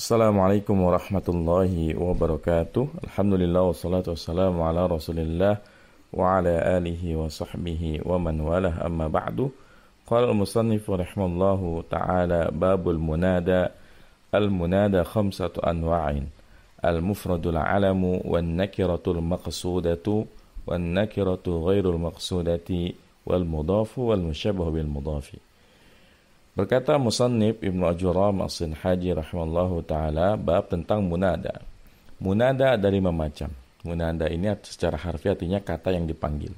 Assalamualaikum warahmatullahi wabarakatuh. Alhamdulillah wassalatu wassalamu ala Rasulillah wa ala alihi wa sahbihi wa man walah, amma ba'du. Qala al-musannif rahimallahu ta'ala babul munada. Al-munada khamsatu anwa'in. Al-mufradul alamu wan nakiratul maqsudatu wan nakiratu ghairul maqsudati wal mudafu wal musyabbahu bil mudafi. Berkata Musannif Ibnu Ajuram As-Sinhaji rahimallahu ta'ala, bab tentang munada. Munada ada 5 macam. Munada ini secara harfiah artinya kata yang dipanggil.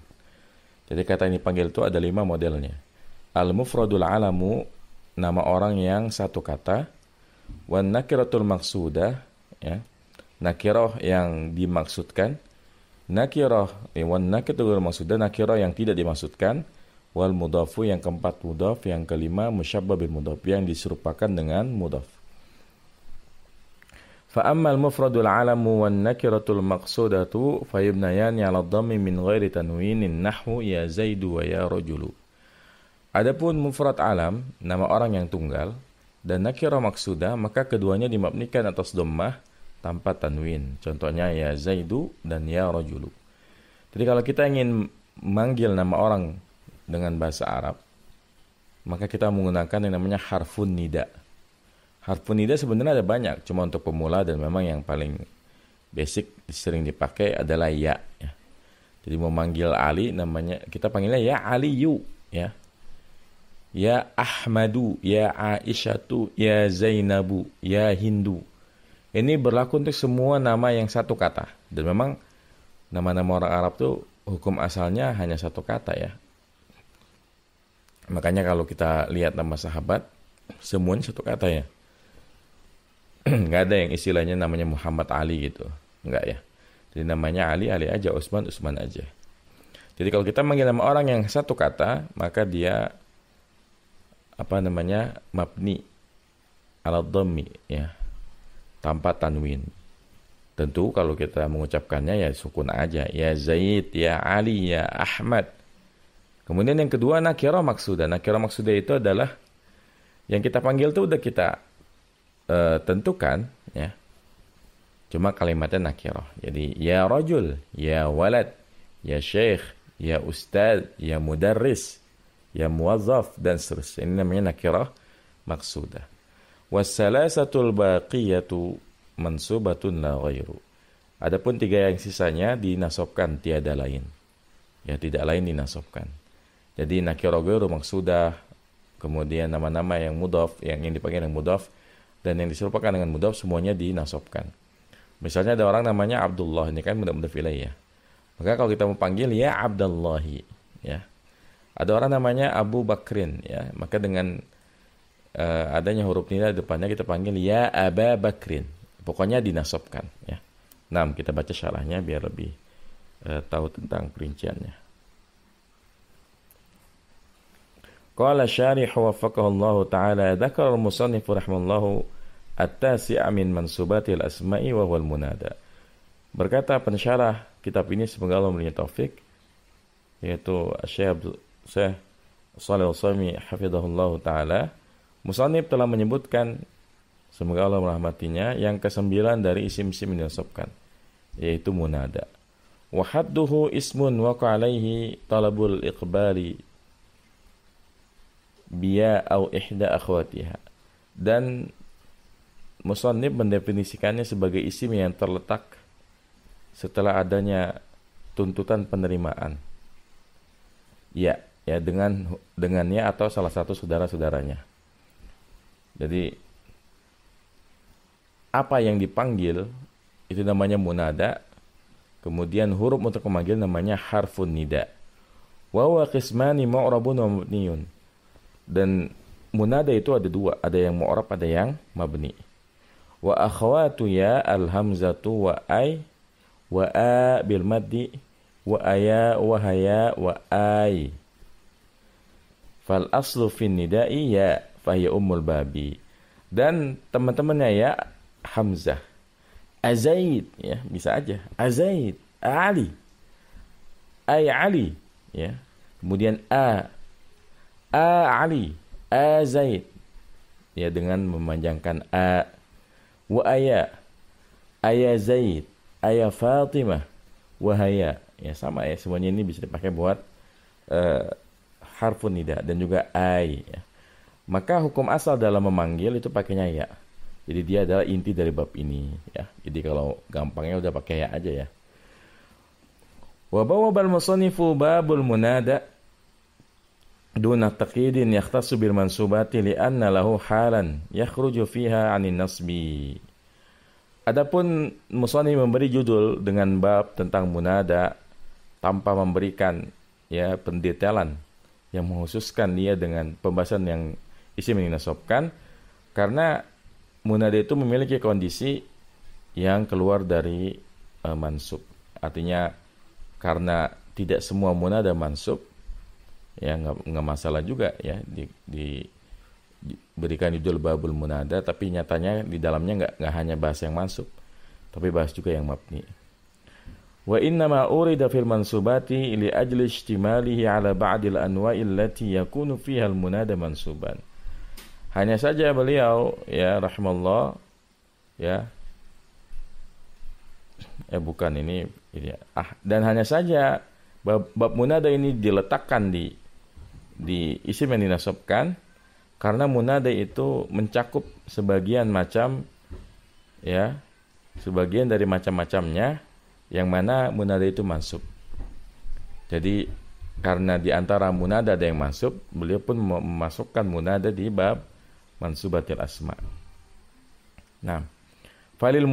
Jadi kata yang dipanggil itu ada 5 modelnya. Al-mufradul alamu, nama orang yang satu kata. Wan nakiratul maqsudah, ya, nakirah yang dimaksudkan. Nakirah, wan nakiratul maqsudah, nakirah yang tidak dimaksudkan. Wal mudafu, yang keempat mudaf, yang kelima musyabbah bil mudaf, yang diserupakan dengan mudaf. Fa ammal mufradul alamu wan nakiratul maqsudatu fayubnayani 'ala dhammi min ghairi tanwinin nahwu ya zaidu wa ya rajulu. Adapun mufrad alam, nama orang yang tunggal, dan nakirah maqsudah, maka keduanya dimabnikan atas dhammah tanpa tanwin. Contohnya ya zaidu dan ya rajulu. Jadi kalau kita ingin manggil nama orang dengan bahasa Arab, maka kita menggunakan yang namanya harfun nida. Harfun nida sebenarnya ada banyak, cuma untuk pemula dan memang yang paling basic sering dipakai adalah ya. Jadi mau manggil Ali, namanya kita panggilnya ya Aliyu, ya. Ya Ahmadu, ya Aisyatu, ya Zainabu, ya Hindu. Ini berlaku untuk semua nama yang satu kata. Dan memang nama-nama orang Arab tuh hukum asalnya hanya satu kata, ya. Makanya kalau kita lihat nama sahabat, semuanya satu kata, ya. Nggak ada yang istilahnya namanya Muhammad Ali gitu. Nggak, ya. Jadi namanya Ali, Ali aja. Utsman, Utsman aja. Jadi kalau kita manggil nama orang yang satu kata, maka dia mabni ala dhammi, ya, tanpa tanwin. Tentu kalau kita mengucapkannya ya sukun aja. Ya Zaid, ya Ali, ya Ahmad. Kemudian yang kedua nakirah maksudah. Nakirah maksudah itu adalah yang kita panggil itu udah kita tentukan, ya. Cuma kalimatnya nakirah. Jadi ya rajul, ya walad, ya syekh, ya ustaz, ya mudarris, ya muwazzaf, dan seterusnya. Ini namanya nakirah maksudah. Wassalasatul baqiyatu mansubatun la ghairu. Adapun 3 yang sisanya dinasabkan, tiada lain. Ya, tidak lain dinasabkan. Jadi nakirah ghairu maksudah, kemudian nama-nama yang mudhaf, yang dipanggil yang mudhaf, dan yang diserupakan dengan mudhaf semuanya dinasabkan. Misalnya ada orang namanya Abdullah, ini kan mudhaf ilaih, ya. Maka kalau kita mau panggil ya Abdallahi, ya. Ada orang namanya Abu Bakrin, ya. Maka dengan adanya huruf nida depannya kita panggil ya Aba Bakrin. Pokoknya dinasabkan, ya. Nah, kita baca syarahnya biar lebih tahu tentang perinciannya. Qala syarih waffaqahu Allah ta'ala, dzakara al-musannif rahimahullahu at-tasi' min mansubatil asma'i wa huwal munada. Berkata pensyarah kitab ini, semoga Allah memberinya taufik, yaitu Syekh Shalih Al-Utsaimin hafizahullah ta'ala, musannif telah menyebutkan, semoga Allah merahmatinya, yang ke-9 dari isim-isim yang dinasabkan, yaitu munada. Wa hadduhu ismun waqa alaihi talabul iqbali biya au ihda akhwatiha. Dan musannif mendefinisikannya sebagai isim yang terletak setelah adanya tuntutan penerimaan. Ya dengannya atau salah satu saudara-saudaranya. Jadi apa yang dipanggil itu namanya munada. Kemudian huruf untuk memanggil namanya harfun nida. Wa huwa qismani mu'rabun wa mabniyun. Dan munada itu ada 2, ada yang mu'rab, ada yang mabni. Wa akhawatu ya al-hamzatu wa ay wa a bil maddi wa aya wa haya wa ay. Fal aslu fin nida'i ya fahiya ummul babi. Dan teman-temannya ya hamzah. Azaid, ya, bisa aja. Azaid, Ali. Ay Ali, ya. Kemudian Ali, Zaid, ya, dengan memanjangkan a. wa aya Zaid, aya Fatimah, wa haya. Ya sama ya, semuanya ini bisa dipakai buat harfun nida dan juga ay ya. Maka hukum asal dalam memanggil itu pakainya ya. Jadi dia adalah inti dari bab ini ya. Jadi kalau gampangnya udah pakai ya aja ya. Wa bawwabal musannifu babul munada duna taqyidin yakhtassu bil mansubati li'anna lahu halan yakhruju fiha 'anil nasbi. Adapun musannif memberi judul dengan bab tentang munada tanpa memberikan ya pendetailan yang menghususkan dia dengan pembahasan yang isim yang dinasabkan, karena munada itu memiliki kondisi yang keluar dari mansub. Artinya karena tidak semua munada mansub, ya nggak masalah juga ya diberikan judul babul munada, tapi nyatanya di dalamnya nggak hanya bahas yang mansub, tapi bahas juga yang mabni. Wa innama urida fil mansubati li ajli ihtimalihi ala ba'dil anwa'i allati yakunu fiha al munada mansuban. Hanya saja beliau ya rahimallah ya bukan ini ya. Dan hanya saja bab munada ini diletakkan di isim yang dinasabkan karena munada itu mencakup sebagian dari macam-macamnya yang mana munada itu mansub. Jadi karena di antara munada ada yang mansub, beliau pun memasukkan munada di bab mansubatil asma. Nah, falil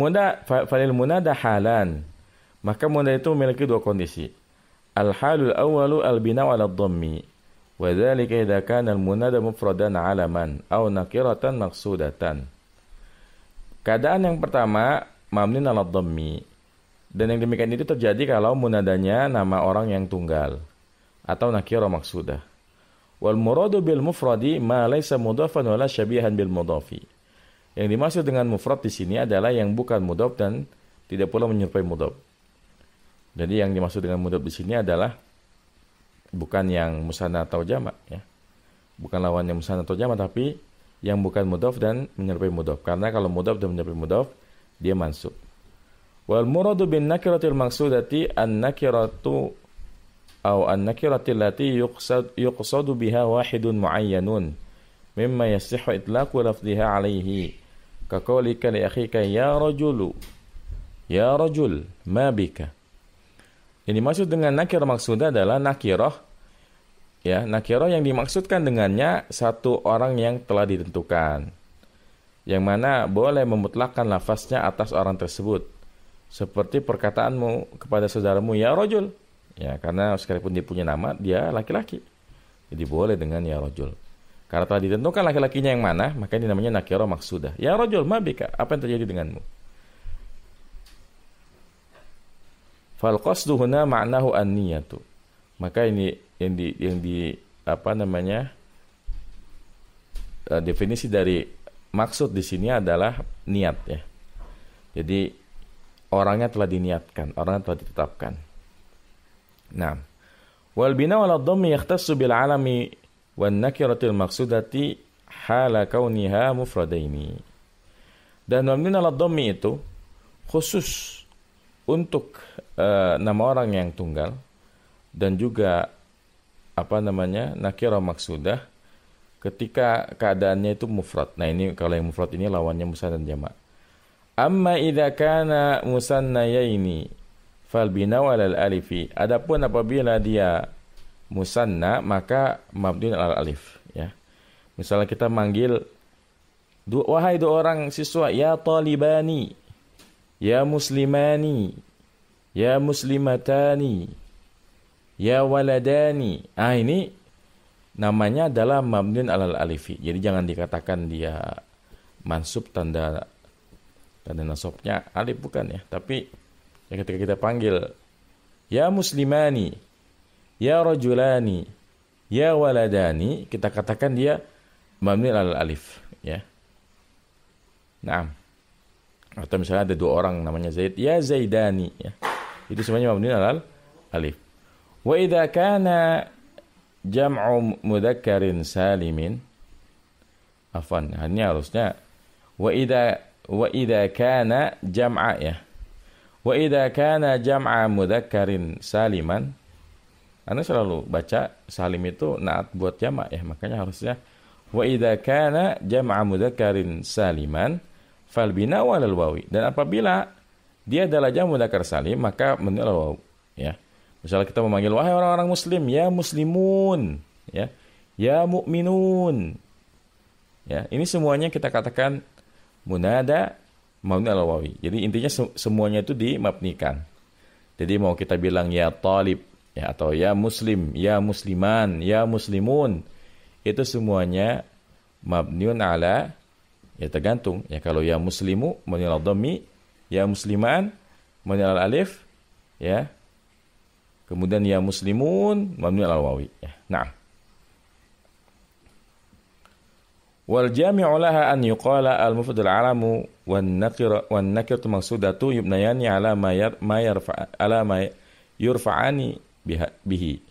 munada halan. Maka munada itu memiliki dua kondisi. Al-halul awwalu al-bina'u 'ala ad-dhammi. Wa dzalika idza kana al-munada mufradan 'alaman aw nakiratan maqsudatan. Keadaan yang pertama mabni 'ala ad-dhammi. Dan yang demikian itu terjadi kalau munadanya nama orang yang tunggal atau nakirah maksudah. Wal muradu bil mufradi ma laysa mudhafan wala syabihan bil mudhafi. Yang dimaksud dengan mufrad di sini adalah yang bukan mudhaf dan tidak pula menyerupai mudhaf. Jadi yang dimaksud dengan mudhaf di sini adalah bukan yang musanna atau jamak ya. Bukan lawannya musanna atau jamak, tapi yang bukan mudhaf dan menyerupai mudhaf. Karena kalau mudhaf dan menyerupai mudhaf dia mansub. Wal muradu bin nakiratil maksudati an-nakiratu atau an-nakirati allati yuqsadu biha wahidun muayyanun mimma yasihhu itlaqu lafdhiha alayhi ka qawlika li akhika ya rajul ma bika. Yang dimaksud dengan nakirah maksudah adalah nakirah yang dimaksudkan dengannya satu orang yang telah ditentukan, yang mana boleh memutlakkan lafaznya atas orang tersebut, seperti perkataanmu kepada saudaramu ya rajul. Ya, karena sekalipun dia punya nama, dia laki-laki. Jadi boleh dengan ya rajul. Karena telah ditentukan laki-lakinya yang mana, maka ini namanya nakirah maksudah. Ya rajul, ma bika? Apa yang terjadi denganmu? Fal qasdu huna ma'nahu an-niyatu. Maka ini definisi dari maksud di sini adalah niat ya. Jadi orangnya telah diniatkan, orangnya telah ditetapkan. Nah, wal bina wal dhammi yakhtassu bil alami wan nakiratil maqsudati hala kauniha mufradaini. Dan mabni ala dhammi itu khusus untuk nama orang yang tunggal dan juga nakirah maksudah ketika keadaannya itu mufrad. Nah, ini kalau yang mufrad ini lawannya musanna dan jamak. Amma idza kana musannayaini fal bina'u 'alal alifi. Adapun apabila dia musanna maka mabni 'alal alif ya. Misalnya kita manggil wahai dua orang siswa, ya talibani, ya muslimani, ya muslimatani, ya waladani. Ini namanya adalah mabni 'alal alifi. Jadi jangan dikatakan dia mansub tanda nasabnya alif, bukan ya, tapi ya ketika kita panggil ya muslimani, ya rajulani, ya waladani, kita katakan dia mabni al alif ya. Nah, atau misalnya ada dua orang namanya Zaid, ya Zaidani ya. Itu semuanya mabni al alif. Wa idza kana jam'u mudzakkar salimin, ini harusnya wa idza wa idza kana jam'a ya. Wa idza kana jam'a mudzakkarin saliman. Anda selalu baca salim itu naat buat jamak ya, makanya harusnya wa idza kana jam'a mudzakkarin saliman fal bina'u 'alal wawi. Dan apabila dia adalah jamak mudzakkar salim, maka mabni 'alal wawi ya. Misalnya kita memanggil wahai orang-orang muslim, ya muslimun, ya mukminun. Ya, ini semuanya kita katakan munada mabni 'alal wawi. Jadi intinya semuanya itu dimabnikan. Jadi mau kita bilang ya talib ya, atau ya muslim, ya musliman, ya muslimun, itu semuanya mabniun ala, ya tergantung ya. Kalau ya muslimu mabni ala dhammi, ya musliman mabni ala alif ya, kemudian ya muslimun mabni ala wawi ya. Nah, wal jami'u laha an yuqala al mufrad al alamu wan nakiratu maqsudatu yubnayani ala ma yurfa'ani bihi,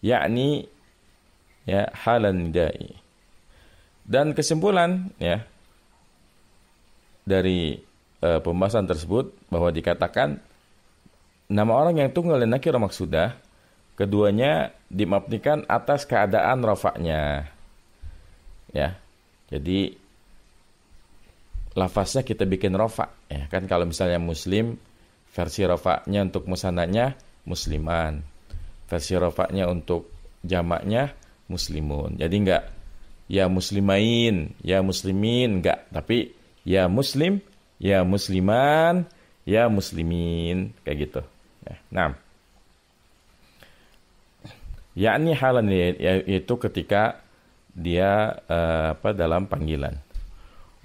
yakni ya halan nidai. Dan kesimpulan ya dari pembahasan tersebut bahwa dikatakan nama orang yang tunggal dan nakirah maksudah, keduanya dimabnikan atas keadaan rafa'nya ya. Jadi lafaznya kita bikin rafa ya kan. Kalau misalnya muslim, versi rafa'nya untuk musananya musliman, versi rafa'nya untuk jamaknya muslimun. Jadi enggak ya muslimain, ya muslimin, enggak, tapi ya muslim, ya musliman, ya muslimin, kayak gitu ya. Nah, yakni halan yaitu ketika dia dalam panggilan.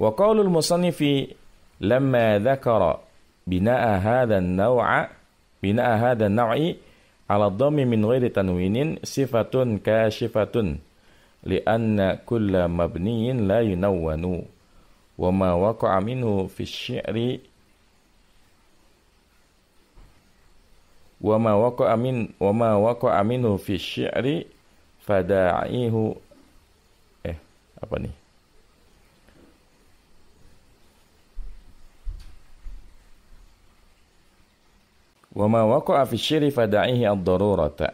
Wa qaulul musannifi lamma dzakara bina'a hadha an-naw'i ala dhammi min ghairi tanwinin sifatun kashifatun li'anna kulla mabniyin la yunawwanu wa ma waqa'a minhu fi asy-syi'ri wa ma waqa'a minhu fi asy-syi'ri fada'ihu apa nih? Wa ma waqa'a fi syiri fada'ihi ad-darurata.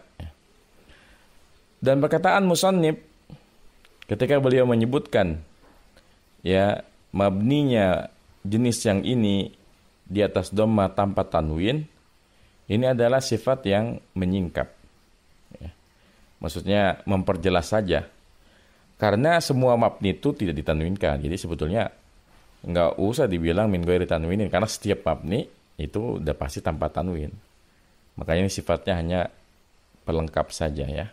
Dan perkataan musannif ketika beliau menyebutkan ya mabninya jenis yang ini di atas dhamma tanpa tanwin, ini adalah sifat yang menyingkap ya. Maksudnya memperjelas saja. Karena semua mabni itu tidak ditanwinkan. Jadi sebetulnya enggak usah dibilang min ghairi tanwinin, karena setiap mabni itu udah pasti tanpa tanwin. Makanya ini sifatnya hanya pelengkap saja ya.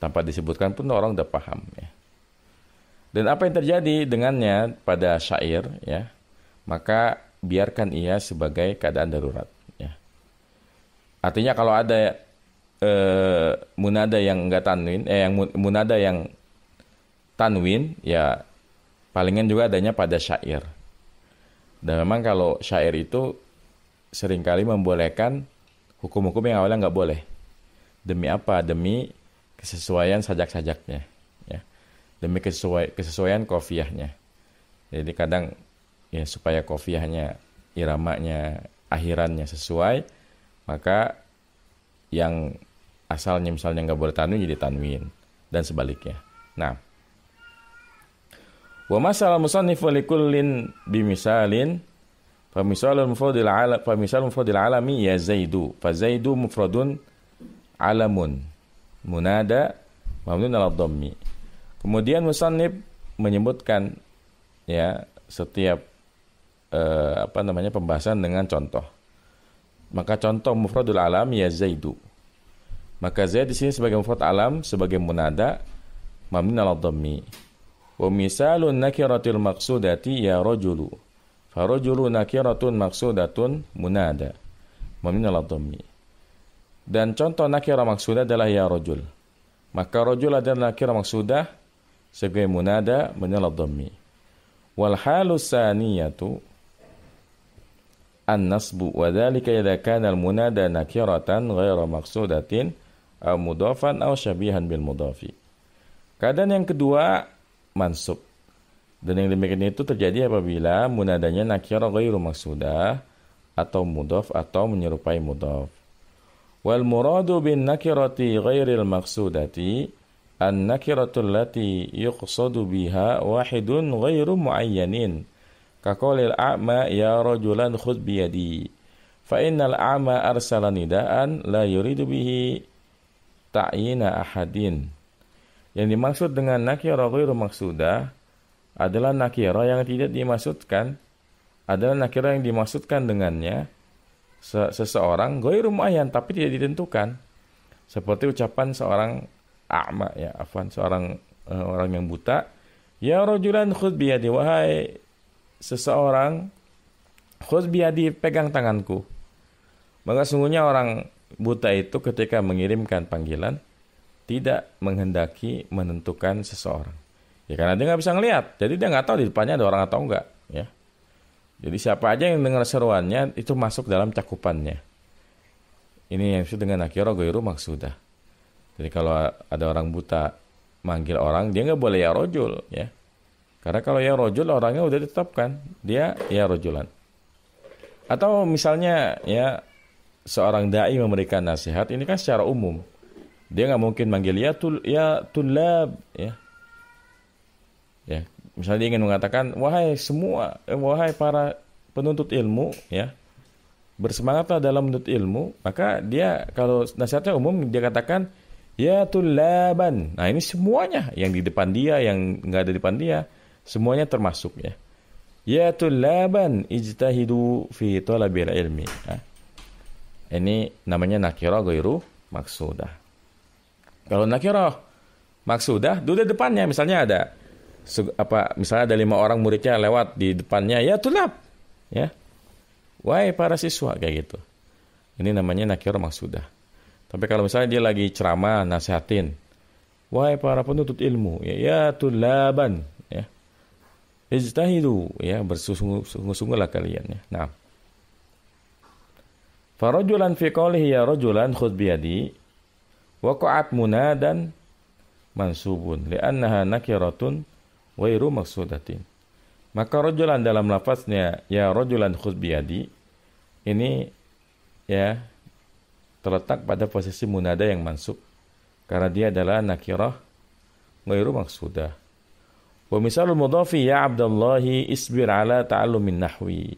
Tanpa disebutkan pun orang udah paham ya. Dan apa yang terjadi dengannya pada syair ya, maka biarkan ia sebagai keadaan darurat ya. Artinya kalau ada munada yang enggak tanwin, munada yang tanwin ya palingan juga adanya pada syair. Dan memang kalau syair itu seringkali membolehkan hukum-hukum yang awalnya nggak boleh. Demi apa? Demi kesesuaian sajak-sajaknya ya. Demi kesesuaian qafiyahnya. Jadi kadang ya supaya qafiyahnya, iramanya, akhirannya sesuai, maka yang asalnya misalnya nggak boleh tanwin jadi tanwin dan sebaliknya. Nah, wa masal musannif li kullin bimisalin fa misalul mufradil alami ya zaidu fa zaidu mufradun alamun munada mabniun ala dhammi. Kemudian musannif menyebutkan ya setiap pembahasan dengan contoh. Maka contoh mufradul alam ya zaidu. Maka zaid di sini sebagai mufrad alam, sebagai munada mabniun ala dhammi. Wa misalun nakiratil maqsudati ya rajulu. Fa rajulu nakiratun maqsudatun munada mabniun ala dhammi. Dan contoh nakirah maqsudah adalah ya rajul. Maka rajul adalah nakirah maqsudah sebagai munada mabniun ala dhammi. Wal halu tsaniyatu an-nasbu wa dzalika idza kana al-munada nakiratan ghairu maqsudatin aw mudhafan aw syabihan bil mudhafi. Keadaan yang kedua mansub. Dan yang demikian itu terjadi apabila munadanya nakirah ghairu maksudah atau mudhaf atau menyerupai mudhaf. Wal muradu bin nakirati ghairil maksudati an nakiratu allati yuqsadu biha wahidun ghairu muayyanin ka qaulil a'ma ya rajulan khudh bi yadi fa innal a'ma arsala nidaan la yuridu bihi ta'yina ahadin. Yang dimaksud dengan nakirah ghairu maksudah adalah nakirah yang tidak dimaksudkan, adalah nakirah yang dimaksudkan dengannya seseorang ghairu muayyan tapi tidak ditentukan. Seperti ucapan seorang a'ma, ya, afwan, seorang orang yang buta, ya rajulan khudh biyadi, wahai seseorang, khudh biyadi, pegang tanganku. Maka sungguhnya orang buta itu ketika mengirimkan panggilan tidak menghendaki menentukan seseorang. Ya karena dia nggak bisa ngelihat, jadi dia nggak tahu di depannya ada orang atau enggak, ya. Jadi siapa aja yang dengar seruannya itu masuk dalam cakupannya. Ini yang disebut dengan nakirah ghairu maksudah. Jadi kalau ada orang buta manggil orang, dia nggak boleh ya rojul, ya. Karena kalau ya rojul orangnya udah ditetapkan, dia ya rojulan. Atau misalnya ya seorang dai memberikan nasihat, ini kan secara umum. Dia nggak mungkin manggil ya tulab, ya. Ya, misalnya dia ingin mengatakan wahai semua, wahai para penuntut ilmu, ya, bersemangatlah dalam menuntut ilmu. Maka dia kalau nasihatnya umum dia katakan ya tulaban. Nah ini semuanya yang di depan dia, yang nggak ada di depan dia, semuanya termasuk, ya. Ya tulaban ijtahidu fi talabil ilmi. Nah, ini namanya nakirah ghairu maksudah. Kalau nakirah maksudah, dulu depannya misalnya ada misalnya ada 5 orang muridnya lewat di depannya, ya tulab, ya, wahai para siswa, kayak gitu. Ini namanya nakirah maksudah. Tapi kalau misalnya dia lagi ceramah nasihatin, wahai para penuntut ilmu, ya tulaban, ya, ijtahidu, ya, bersungguh-sungguhlah kalian, ya. Nah, farajulan fi qawlihi ya rajulan khudh biyadi waqa'at munadan mansubun li'annaha nakiratun ghairu maksudatin. Maka rajulan dalam lafaznya ya rajulan khudh biyadi ini, ya, terletak pada posisi munada yang mansub karena dia adalah nakirah ghairu maksudah. Wa misalul mudhafi ya Abdallahi isbir ala ta'allumin nahwi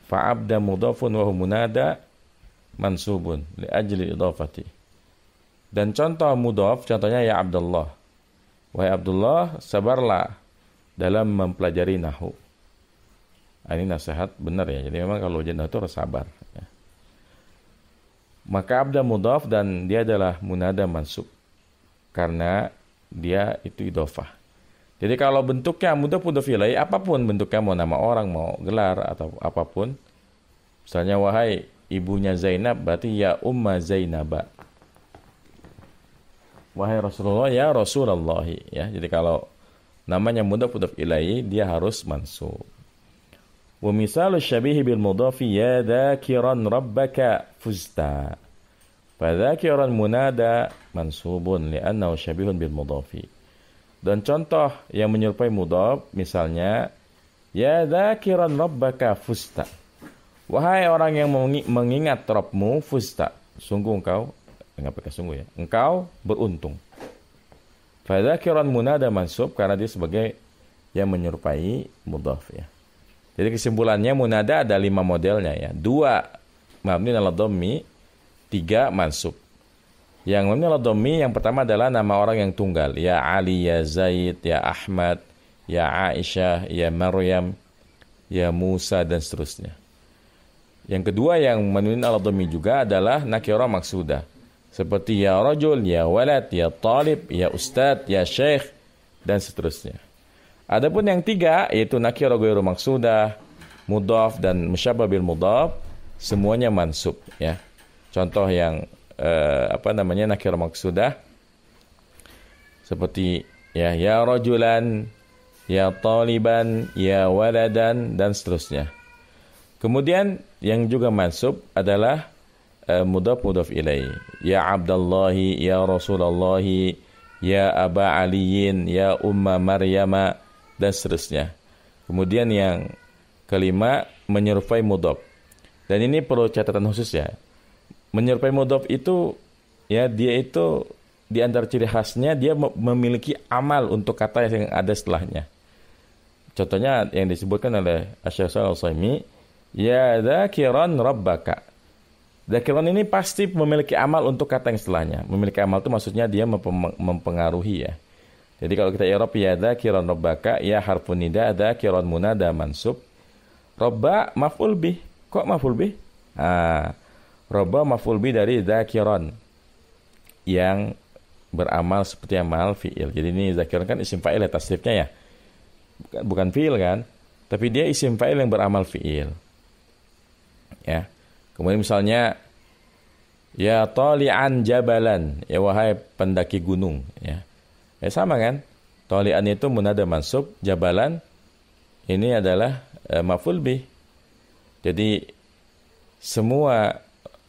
fa abda mudhafun wa munada mansubun li ajli idafati. Dan contoh mudhaf, contohnya ya Abdullah, wahai Abdullah, sabarlah dalam mempelajari nahwu. Ini nasihat benar, ya. Jadi memang kalau ujian nahwu itu harus sabar, ya. Maka abda mudhaf dan dia adalah munada mansub karena dia itu idhofah. Jadi kalau bentuknya mudhaf ilaih, apapun bentuknya, mau nama orang, mau gelar atau apapun. Misalnya wahai ibunya Zainab, berarti ya umma Zainaba. Wahai Rasulullah, ya Rasulullah, ya. Jadi kalau namanya mudhaf ilaih, dia harus mansub. Wa misalu syabihi bil mudhafi ya dzakiran rabbaka fuzta. Fa dzakiran munada mansubun li'annahu syabihun bil mudhafi. Dan contoh yang menyerupai mudhaf, misalnya ya dzakiran rabbaka fuzta. Wahai orang yang mengingat Rabbmu, fuzta, sungguh engkau, enggak pakai sungguh, ya, engkau beruntung. Fa dzakiran munada mansub karena dia sebagai yang menyerupai mudhaf, ya. Jadi kesimpulannya munada ada 5 modelnya, ya. 2 mabni ala dhammi, 3 mansub. Yang mabni ala dhammi yang pertama adalah nama orang yang tunggal, ya Ali, ya Zaid, ya Ahmad, ya Aisyah, ya Maryam, ya Musa, dan seterusnya. Yang kedua yang mabni ala dhammi juga adalah nakirah maksudah, seperti ya rajul, ya walad, ya talib, ya ustad, ya syekh, dan seterusnya. Adapun yang 3 yaitu nakirah ghairu maksudah, mudhaf dan musyabbah bil mudhaf, semuanya mansub, ya. Contoh yang nakirah maksudah seperti ya rajulan, ya taliban, ya waladan, dan seterusnya. Kemudian yang juga mansub adalah mudhaf ilaih, ya Abdallahi, ya Rasulallahi, ya Aba Aliyin, ya Umma Maryama, dan seterusnya. Kemudian yang kelima, menyerupai mudhof. Dan ini perlu catatan khusus ya. Menyerupai mudhof itu ya, dia itu di antara ciri khasnya dia memiliki amal untuk kata yang ada setelahnya. Contohnya yang disebutkan oleh Asy-Syaikh Shalih Al-Utsaimin, ya dzakiran rabbaka. Dzakiran ini pasti memiliki amal untuk kata yang setelahnya. Memiliki amal itu maksudnya dia mempengaruhi ya. Jadi kalau kita i'rab ya dzakiran rabbaka, ya harfun nida, dzakiran munada mansub. Rabba maf'ul bih. Kok maf'ul bih? Rabba maf'ul bih dari dzakiran yang beramal seperti amal fi'il. Jadi ini dzakiran kan isim fa'il ya, tasrifnya ya. Bukan fi'il kan, tapi dia isim fa'il yang beramal fi'il. Ya. Kemudian misalnya ya tali'an jabalan, ya wahai pendaki gunung, ya. Sama kan? Tali'an itu munada mansub, jabalan ini adalah maf'ul bih. Jadi semua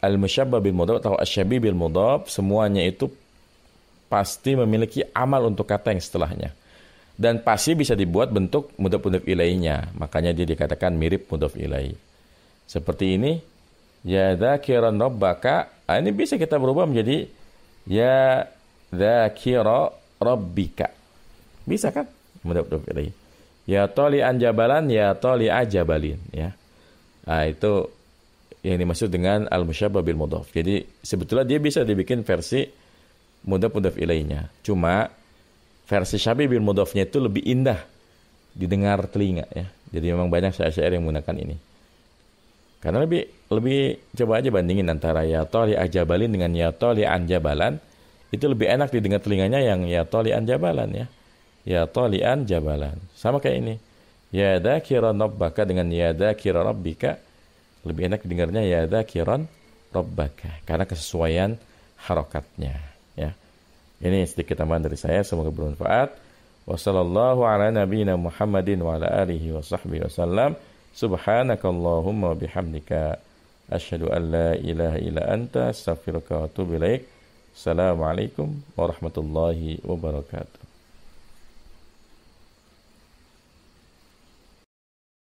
al-musyabbah bil mudhaf atau asy-syabih bil mudhaf semuanya itu pasti memiliki amal untuk kata yang setelahnya. Dan pasti bisa dibuat bentuk mudhaf ilaihinya. Makanya dia dikatakan mirip mudhaf ilaihi. Seperti ini, ya dzakiran rabbaka, ini bisa kita berubah menjadi ya dzakira rabbika. Bisa kan? Mudhaf ilaihi. Ya tali'an jabalan, ya tali'a jabalin, ya. Itu yang dimaksud dengan al-musyabbah bil mudhaf. Jadi sebetulnya dia bisa dibikin versi mudhaf ilaihinya. Cuma versi syabih bil mudhafnya itu lebih indah didengar telinga ya. Jadi memang banyak syair-syair yang menggunakan ini. Karena lebih coba aja bandingin antara ya tali'a jabalin dengan ya tali'an jabalan. Itu lebih enak didengar telinganya yang ya tali'an jabalan ya. Ya tali'an jabalan. Sama kayak ini. Ya dzakiran rabbaka dengan ya dzakira rabbika. Lebih enak didengarnya ya dzakiran rabbaka. Karena kesesuaian harokatnya. Ya. Ini sedikit tambahan dari saya. Semoga bermanfaat. Wassallallahu ala nabiyyina Muhammadin wa ala alihi wa sahbihi wasallam. Subhanakallahumma wa bihamdika. Asyhadu an la ilaha illa anta astaghfiruka wa atubu ilaik. Assalamualaikum warahmatullahi wabarakatuh.